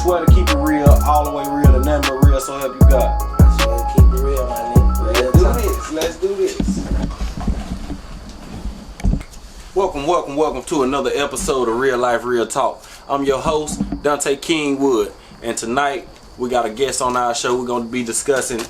Swear to keep it real, all the way real, and nothing but real, so help you God. I swear to keep it real, my nigga. Let's do this. Welcome to another episode of Real Life, Real Talk. I'm your host, Dante Kingwood, and tonight we got a guest on our show. We're going to be discussing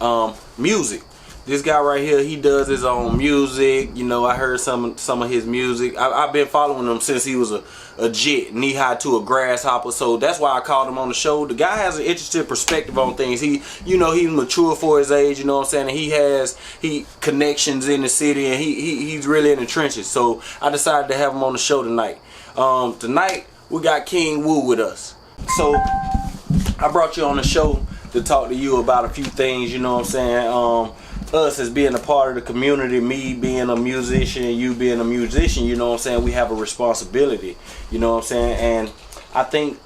music. This guy right here, he does his own music. You know, I heard some of his music. I've been following him since he was a jet, knee high to a grasshopper. So that's why I called him on the show. The guy has an interesting perspective on things. He's mature for his age. You know what I'm saying? And he connections in the city, and he's really in the trenches. So I decided to have him on the show tonight. Tonight we got King Woo with us. So I brought you on the show to talk to you about a few things. You know what I'm saying? Us as being a part of the community, me being a musician, you being a musician, you know what I'm saying, we have a responsibility, you know what I'm saying. And I think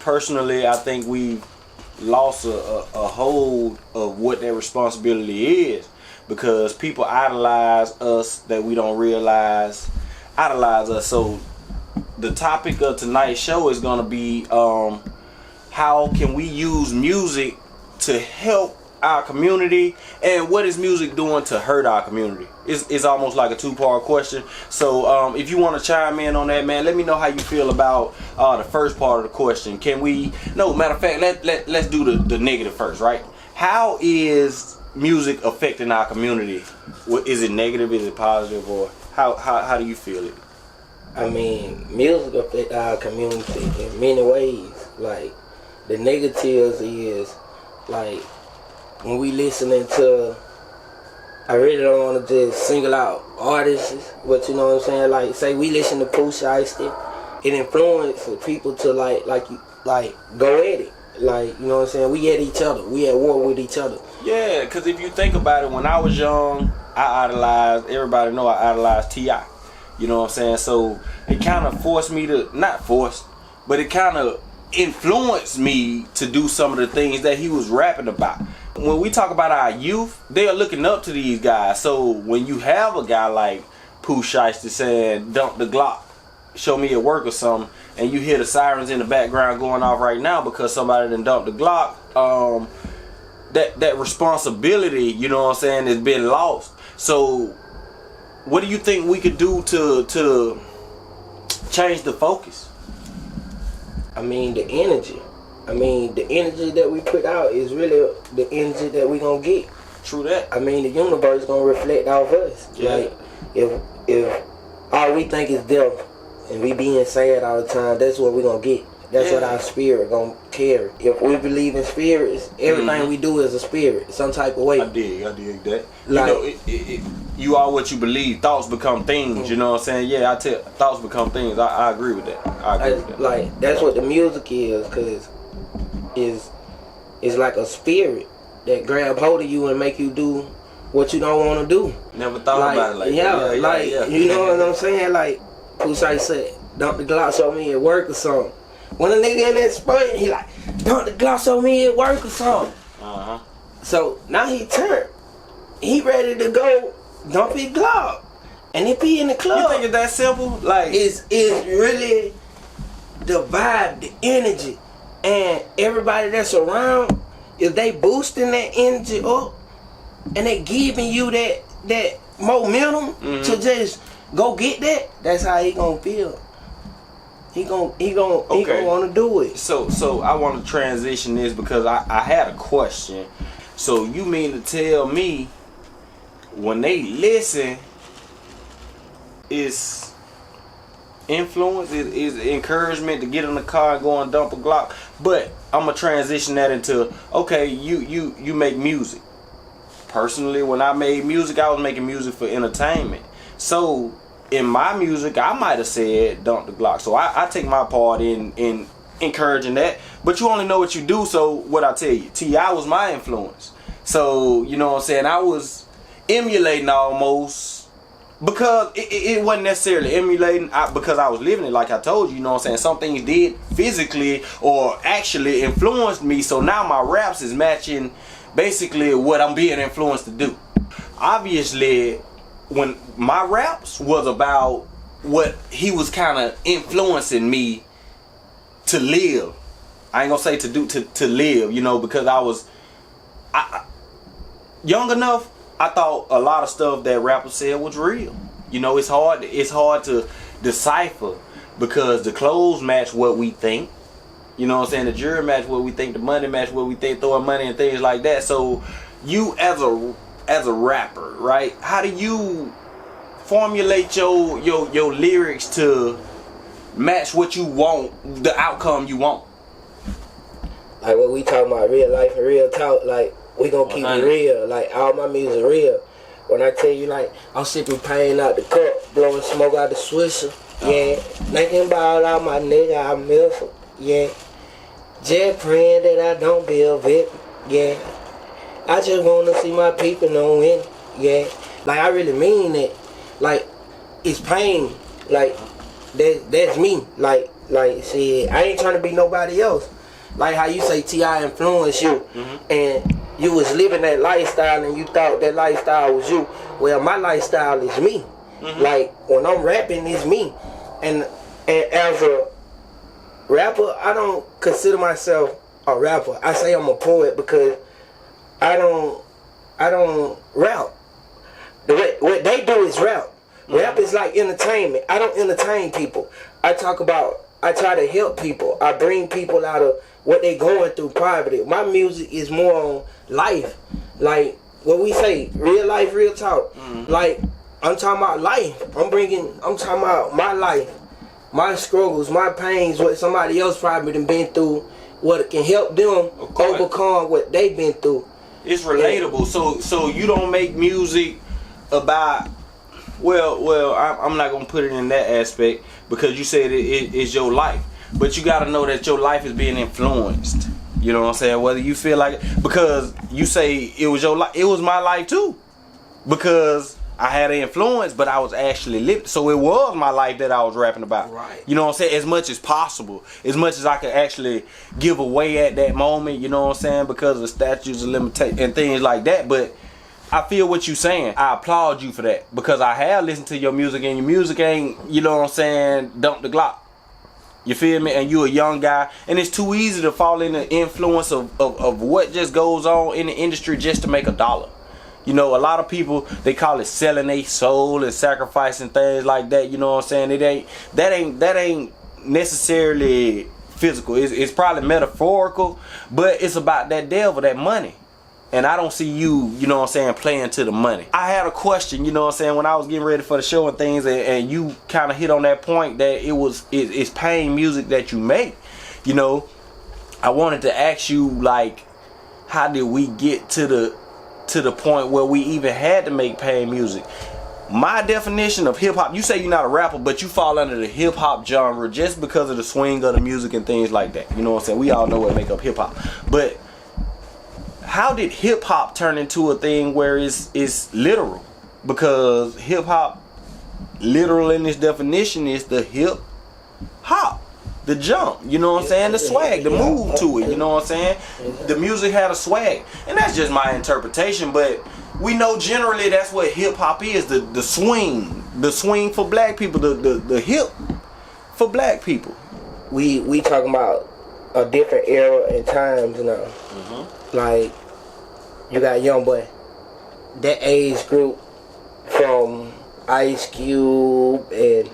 personally, we lost a hold of what that responsibility is, because people idolize us that we don't realize idolize us. So the topic of tonight's show is going to be how can we use music to help our community, and what is music doing to hurt our community? It's almost like a two-part question. So if you want to chime in on that, man, let me know how you feel about the first part of the question. Matter of fact, let's do the negative first, right? How is music affecting our community? Is it negative? Is it positive? Or how do you feel it? I mean, music affects our community in many ways. Like, the negatives is like, when we listening to, I really don't want to just single out artists, but you know what I'm saying, like, say we listen to Pooh Shiesty, it influences people to like go at it, like, you know what I'm saying, we at each other, we at war with each other. Yeah, because if you think about it, when I was young, everybody know I idolized T.I., you know what I'm saying, so it kind of forced me to, not forced, but it kind of influenced me to do some of the things that he was rapping about. When we talk about our youth, they are looking up to these guys. So when you have a guy like Pooh Shiesty saying, dump the Glock, show me at work or something, and you hear the sirens in the background going off right now because somebody done dumped the Glock, that responsibility, you know what I'm saying, has been lost. So what do you think we could do to change the focus? I mean, the energy. The energy that we put out is really the energy that we gonna get. True that. The universe gonna reflect off us. Yeah. Like, if all we think is death and we being sad all the time, that's what we gonna get. That's what our spirit gonna carry. If we believe in spirits, everything we do is a spirit, some type of way. I dig that. Like, you are what you believe. Thoughts become things. You know what I'm saying? Yeah, thoughts become things. I agree with that. Like, that's what the music is, cause it's like a spirit that grab hold of you and make you do what you don't want to do. Never thought about it like that. Yeah. You know what I'm saying? Like Pooh Shiesty said, dump the Glock on me at work or something. When a nigga in that spot, he like, dump the Glock on me at work or something. So now he turned. He ready to go dump his Glock. And if he in the club, you think it's that simple? Like, it's really the vibe, the energy. And everybody that's around, if they boosting that energy up and they giving you that momentum to just go get that, that's how he gonna feel. He gonna want to do it. So I want to transition this because I had a question. So you mean to tell me when they listen, it's influence, is encouragement to get in the car and go and dump a Glock? But I'm gonna transition that into, okay, you make music. Personally, when I made music, I was making music for entertainment. So in my music, I might have said dump the Glock. So I take my part in encouraging that. But you only know what you do. So what I tell you, T.I. was my influence. So you know what I'm saying. I was emulating almost. Because it wasn't necessarily emulating because I was living it, like I told you, you know what I'm saying? Some things did physically or actually influenced me, so now my raps is matching basically what I'm being influenced to do. Obviously, when my raps was about what he was kind of influencing me to live. I ain't gonna say to live, you know, because I was young enough. I thought a lot of stuff that rappers said was real. You know, it's hard to decipher because the clothes match what we think. You know what I'm saying? The jury match what we think, the money match what we think, throwing money and things like that. So you as a rapper, right? How do you formulate your lyrics to match what you want, the outcome you want? Like what we talking about, real life and real talk, like we gonna keep it real. Like all my music real. When I tell you, like I'm sipping pain out the cup, blowing smoke out the swisher, yeah. Thinking about all my nigga I miss him, yeah. Just praying that I don't be a victim, yeah. I just wanna see my people know win, yeah. Like I really mean it. Like it's pain. Like that's me. Like see, I ain't trying to be nobody else. Like how you say T.I. influenced you, and you was living that lifestyle and you thought that lifestyle was you. Well, my lifestyle is me. Like when I'm rapping, it's me. And as a rapper, I don't consider myself a rapper. I say I'm a poet because I don't rap. What they do is rap. Rap is like entertainment. I don't entertain people. I try to help people. I bring people out of what they going through privately. My music is more on life. Like what we say, real life, real talk. Like I'm talking about life. I'm talking about my life, my struggles, my pains, what somebody else probably done been through, what can help them overcome what they've been through. It's relatable. So you don't make music about I'm not gonna put it in that aspect because you said it's your life. But you gotta know that your life is being influenced. You know what I'm saying? Whether you feel like it, because you say it was your life, it was my life too. Because I had an influence, but I was actually living. So it was my life that I was rapping about. Right. You know what I'm saying? As much as possible. As much as I could actually give away at that moment, you know what I'm saying? Because of statutes of limitation and things like that. But I feel what you're saying. I applaud you for that. Because I have listened to your music and your music ain't, you know what I'm saying, dump the Glock. You feel me? And you a young guy. And it's too easy to fall in the influence of what just goes on in the industry just to make a dollar. You know, a lot of people, they call it selling their soul and sacrificing things like that. You know what I'm saying? That ain't necessarily physical. It's probably metaphorical, but it's about that devil, that money. And I don't see you know what I'm saying, playing to the money. I had a question, you know what I'm saying, when I was getting ready for the show and things, and you kind of hit on that point that it's pain music that you make. You know, I wanted to ask you, like, how did we get to the point where we even had to make pain music? My definition of hip hop, you say you're not a rapper, but you fall under the hip hop genre just because of the swing of the music and things like that. You know what I'm saying? We all know what make up hip hop. But how did hip hop turn into a thing where it's literal? Because hip hop, literal in its definition, is the hip hop, the jump, you know what I'm saying, the swag, the move to it, you know what I'm saying. The music had a swag, and that's just my interpretation. But we know generally that's what hip hop is, the swing for black people, the hip for black people. We talking about a different era and times now. Like you got Young Boy, that age group from Ice Cube and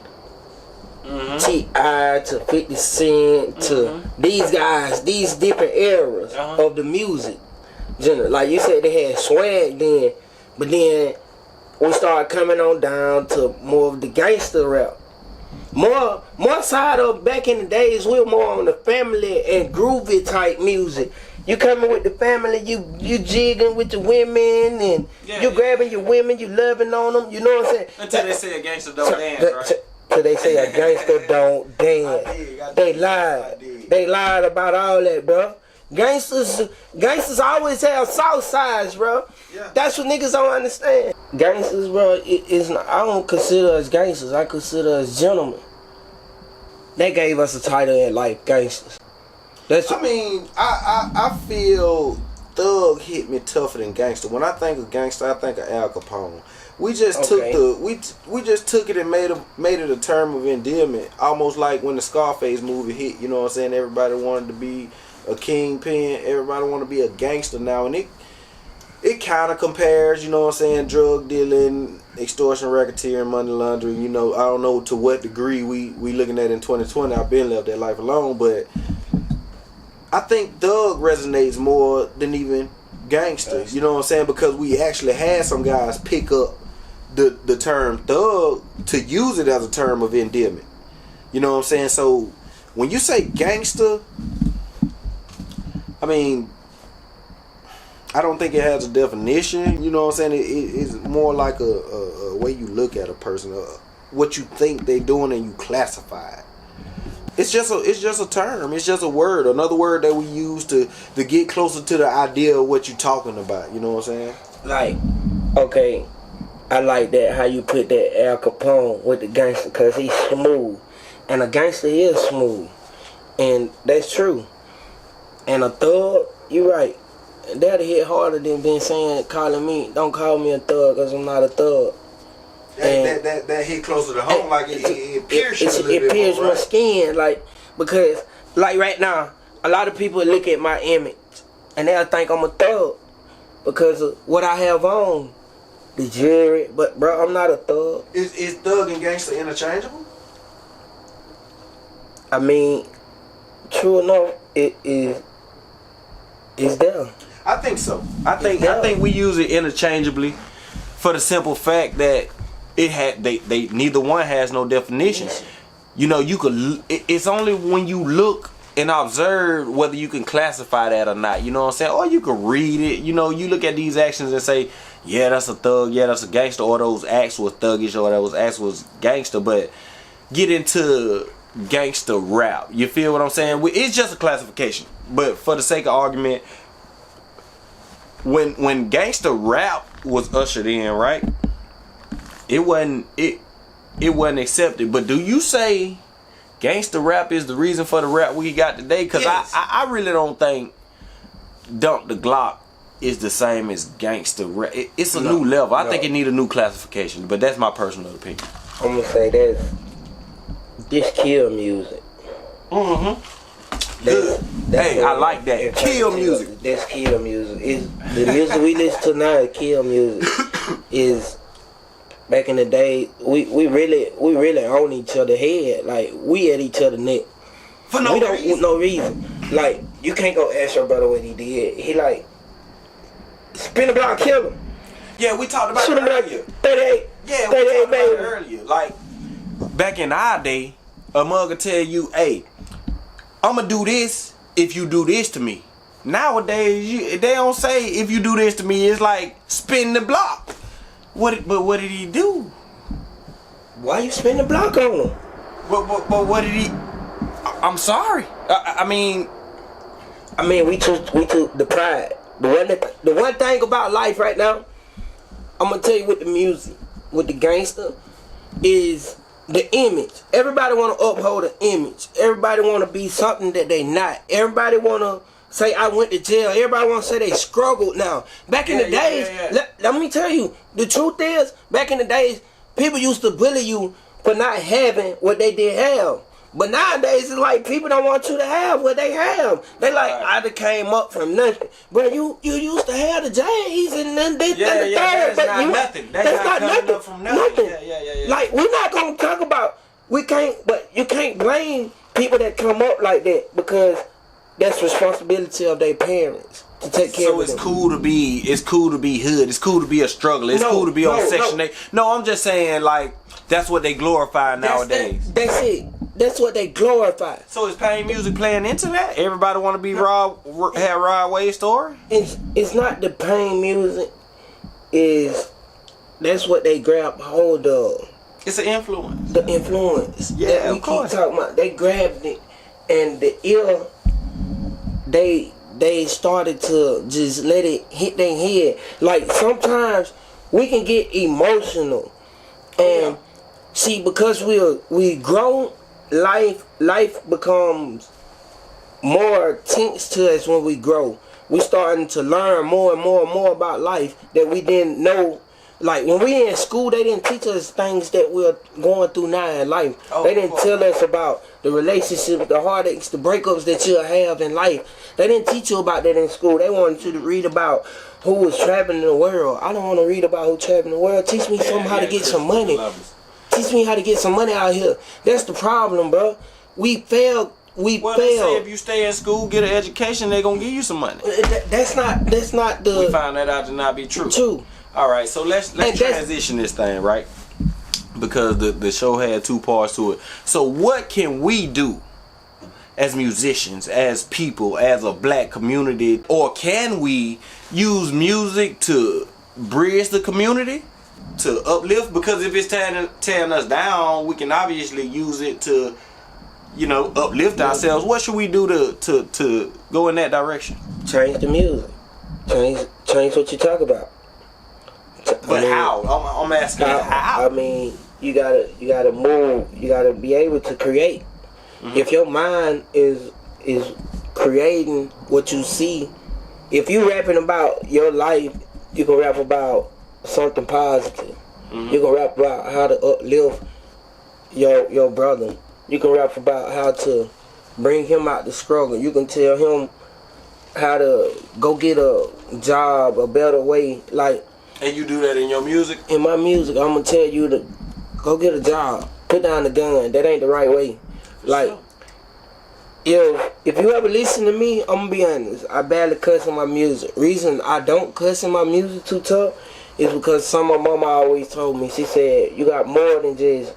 T.I. to 50 Cent to these guys, these different eras of the music genre. Like you said, they had swag then, but then we started coming on down to more of the gangster rap. More side of back in the days, we were more on the family and groovy type music. You coming with the family, you jigging with your women, and you grabbing your women, you loving on them. You know what I'm saying? Until they say a gangster don't dance, right? Till they say a gangster don't dance. They lied. They lied about all that, bro. Gangsters always have soft sides, bro. Yeah. That's what niggas don't understand. Gangsters, bro, I don't consider us gangsters. I consider us gentlemen. They gave us a title in life, gangsters. I feel thug hit me tougher than gangster. When I think of gangster, I think of Al Capone. We just took we just took it and made it a term of endearment, almost like when the Scarface movie hit. You know what I'm saying? Everybody wanted to be a kingpin. Everybody want to be a gangster now, and it kind of compares. You know what I'm saying? Drug dealing, extortion, racketeering, money laundering. You know, I don't know to what degree we looking at in 2020. I've been left that life alone, but I think thug resonates more than even gangster. You know what I'm saying? Because we actually had some guys pick up the term thug to use it as a term of endearment. You know what I'm saying? So when you say gangster, I mean, I don't think it has a definition. You know what I'm saying? It's more like a way you look at a person, what you think they doing, and you classify it. It's just a term. It's just a word, another word that we use to get closer to the idea of what you're talking about. You know what I'm saying? Like, okay, I like that how you put that Al Capone with the gangster, because he's smooth, and a gangster is smooth, and that's true. And a thug, you're right, that'll hit harder than calling me. Don't call me a thug, because I'm not a thug. That hit closer to home, like it pierces my skin, like, because like right now, a lot of people look at my image and they'll think I'm a thug because of what I have on, the jewelry. But bro, I'm not a thug. Is thug and gangster interchangeable? I mean, true enough, it is there. I think so. I think we use it interchangeably for the simple fact that they neither one has no definition. You know, it's only when you look and observe whether you can classify that or not. You know what I'm saying? Or you can read it. You know, you look at these actions and say, yeah, that's a thug, yeah, that's a gangster, or those acts was thuggish, or those acts was gangster. But get into gangster rap. You feel what I'm saying? It's just a classification. But for the sake of argument, when gangster rap was ushered in, right? It wasn't accepted. But do you say gangster rap is the reason for the rap we got today? Because yes. I really don't think Dump the Glock is the same as gangster rap. It's a new level. I think it need a new classification. But that's my personal opinion. I'm gonna say this kill music. Good. Hey, I like that. Kill music. That's kill music. The music we listen to now is kill music. Is back in the day, we really on each other head. Like, we at each other neck. For no reason. No reason. Like, you can't go ask your brother what he did. He like, spin the block, kill him. Yeah, we talked about it earlier. 38. Yeah, we talked about it earlier. Like, back in our day, a mug would tell you, hey, I'm going to do this if you do this to me. Nowadays, they don't say if you do this to me. It's like, spin the block. But what did he do? Why you spin the block on him? But what did he? I'm sorry. I mean, we took the pride. The one thing about life right now, I'm gonna tell you with the music, with the gangster, is the image. Everybody wanna uphold an image. Everybody wanna be something that they not. Everybody wanna say I went to jail. Everybody want to say they struggled now. Back in the days, let me tell you, the truth is, back in the days, people used to bully you for not having what they did have. But nowadays, it's like people don't want you to have what they have. They like, I done came up from nothing. But you used to have the J's and then this and the third. That's not nothing. That's not nothing. Up from nothing. Yeah. Like, we're not going to talk about, but you can't blame people that come up like that, because that's responsibility of their parents to take care of them. So it's cool to be hood. It's cool to be a struggle. It's cool to be on Section 8. No, I'm just saying, like, that's what they glorify nowadays. That's it. That's what they glorify. So is pain music playing into that? Everybody want to be Rod Wave's story? It's not the pain music. That's what they grab hold of. It's an influence. The influence. Yeah, we keep talking about. They grabbed it and the ear, they started to just let it hit their head. Like sometimes we can get emotional, and see, because we grow, life becomes more tense to us when we grow. We starting to learn more and more and more about life that we didn't know. Like when we in school, they didn't teach us things that we're going through now in life. They didn't tell us about the relationships, the heartaches, the breakups that you'll have in life. They didn't teach you about that in school. They wanted you to read about who was traveling in the world. I don't want to read about who traveling in the world. Teach me how to get some money. Teach me how to get some money out here. That's the problem, bro. We failed. They say if you stay in school, get an education, they're gonna give you some money. That's not the. We found that out to not be true. True. All right, so let's transition this thing, right? Because the show had two parts to it. So what can we do as musicians, as people, as a black community, or can we use music to bridge the community, to uplift? Because if it's tearing us down, we can obviously use it to, uplift ourselves. What should we do to go in that direction? Change the music. Change what you talk about. But how? I'm asking how. I mean, you gotta move. You gotta be able to create. Mm-hmm. If your mind is creating what you see, if you rapping about your life, you can rap about something positive. Mm-hmm. You can rap about how to uplift your brother. You can rap about how to bring him out the struggle. You can tell him how to go get a job, a better way. Like. And you do that in your music? In my music, I'm gonna tell you to go get a job. Put down the gun. That ain't the right way. Like, if you ever listen to me, I'm gonna be honest. I barely cuss in my music. Reason I don't cuss in my music too tough is because my mama always told me. She said, you got more than just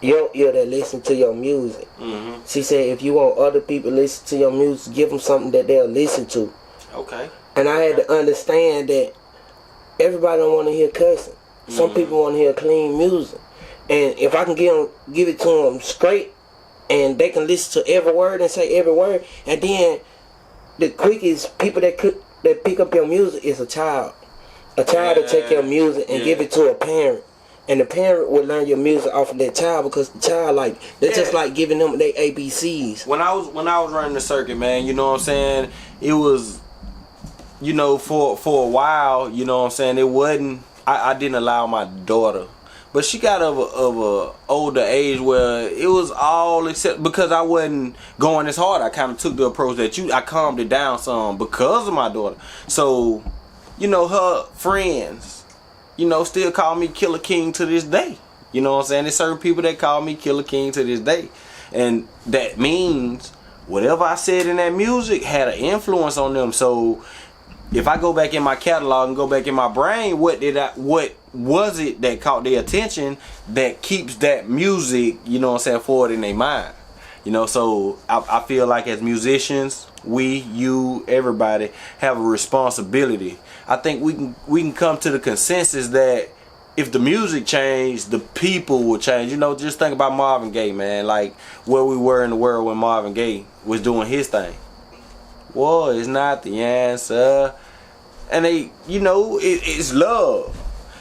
your ear that listen to your music. Mm-hmm. She said, if you want other people to listen to your music, give them something that they'll listen to. Okay. And I had to understand that everybody don't want to hear cussing. Some people want to hear clean music. And if I can give it to them straight, and they can listen to every word and say every word, and then the quickest people that pick up your music is a child. A child will take your music and give it to a parent. And the parent will learn your music off of that child, because the child, they're just like giving them their ABCs. When I was running the circuit, man, you know what I'm saying? It was, for a while, you know what I'm saying, it wasn't, I didn't allow my daughter, but she got of a older age where it was all except, because I wasn't going as hard. I kind of took the approach that I calmed it down some because of my daughter. So, her friends, still call me Killer King to this day. You know what I'm saying? There's certain people that call me Killer King to this day. And that means whatever I said in that music had an influence on them. So if I go back in my catalog and go back in my brain, what was it that caught their attention that keeps that music, forward in their mind? So I feel like as musicians, you, everybody have a responsibility. I think we can come to the consensus that if the music changed, the people will change. Just think about Marvin Gaye, man. Like where we were in the world when Marvin Gaye was doing his thing. War is not the answer. And it's love.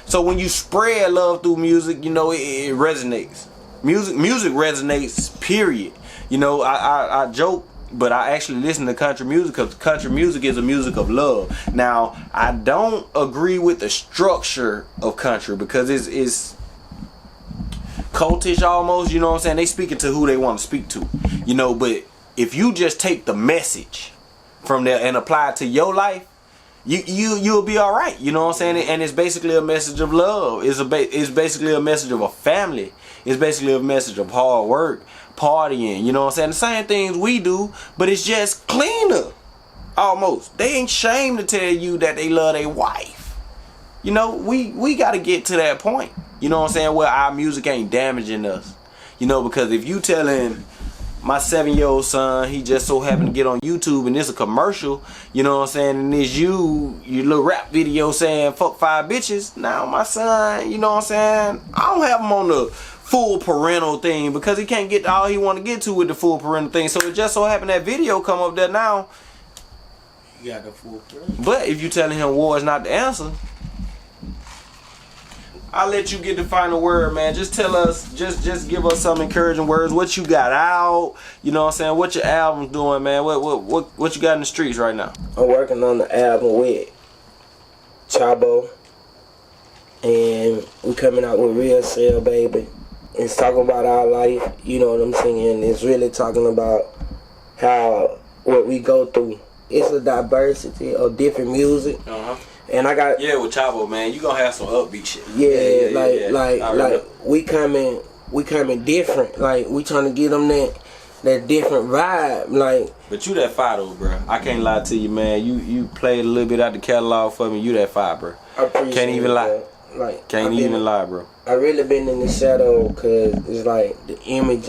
So when you spread love through music, it resonates. Music resonates, period. I joke, but I actually listen to country music because country music is a music of love. Now, I don't agree with the structure of country because it's cultish almost, you know what I'm saying? They speaking to who they want to speak to, but if you just take the message from there and apply it to your life, you'll be all right, you know what I'm saying? And it's basically a message of love. It's basically a message of a family. It's basically a message of hard work, partying, you know what I'm saying? The same things we do, but it's just cleaner, almost. They ain't ashamed to tell you that they love their wife. We got to get to that point, you know what I'm saying, where our music ain't damaging us. Because if you telling my 7-year-old son, he just so happened to get on YouTube and it's a commercial, you know what I'm saying, and it's your little rap video saying fuck 5 bitches. Now my son, you know what I'm saying, I don't have him on the full parental thing because he can't get all he want to get to with the full parental thing. So it just so happened that video come up there now. You got the full parental. But if you telling him war is not the answer, I'll let you get the final word, man. Just tell us, just give us some encouraging words. What you got out, you know what I'm saying? What your album's doing, man? What you got in the streets right now? I'm working on the album with Chabo, and we coming out with Real Sale, baby. It's talking about our life, you know what I'm saying? It's really talking about what we go through. It's a diversity of different music. And I got with Chabo, man, you gonna have some upbeat shit. Like we coming different. Like we trying to get them that different vibe. Like, but you that fire though, bro. I can't lie to you, man. You played a little bit out the catalog for me. You that fire, bro. I appreciate Can't even lie. Like, can't even lie, bro. I really been in the shadow because it's like the image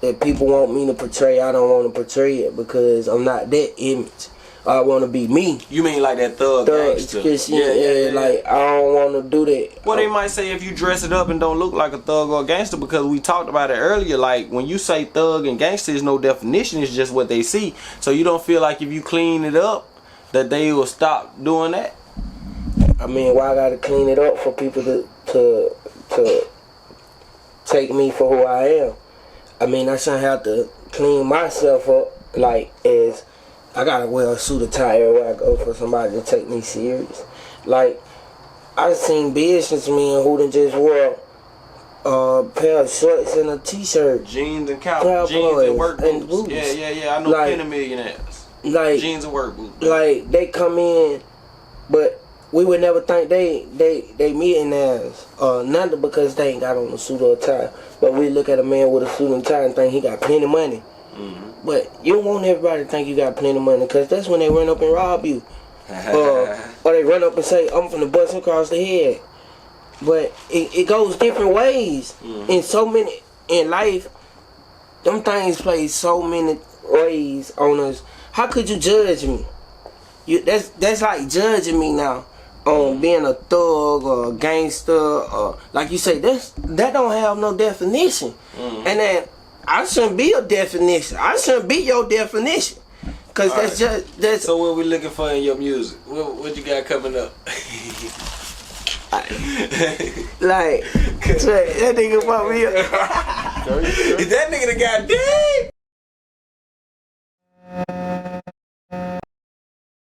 that people want me to portray. I don't want to portray it because I'm not that image. I want to be me. You mean like that thug gangster? Yeah. Like, I don't want to do that. Well, they might say if you dress it up and don't look like a thug or a gangster, because we talked about it earlier. Like, when you say thug and gangster, there's no definition. It's just what they see. So you don't feel like if you clean it up, that they will stop doing that? I mean, why I gotta clean it up for people to take me for who I am? I mean, I shouldn't have to clean myself up like as I gotta wear a suit of tie everywhere I go for somebody to take me serious. Like, I seen businessmen who done just wore a pair of shorts and a t-shirt, jeans and jeans and work boots. Yeah. I know like, plenty millionaires. Like jeans and work boots. Like, they come in, but we would never think they millionaires or nothing because they ain't got on a suit or a tie. But we look at a man with a suit and tie and think he got plenty of money. But you don't want everybody to think you got plenty of money because that's when they run up and rob you. Or they run up and say, I'm finna bust him across the head. But it goes different ways. In so many, in life, them things play so many ways on us. How could you judge me? That's like judging me now on being a thug or a gangster, or like you say, that don't have no definition. And then I shouldn't be a definition. I shouldn't be your definition. Cause that's So what we looking for in your music? What you got coming up? Like, that nigga fuck me up. Is that nigga the goddamn?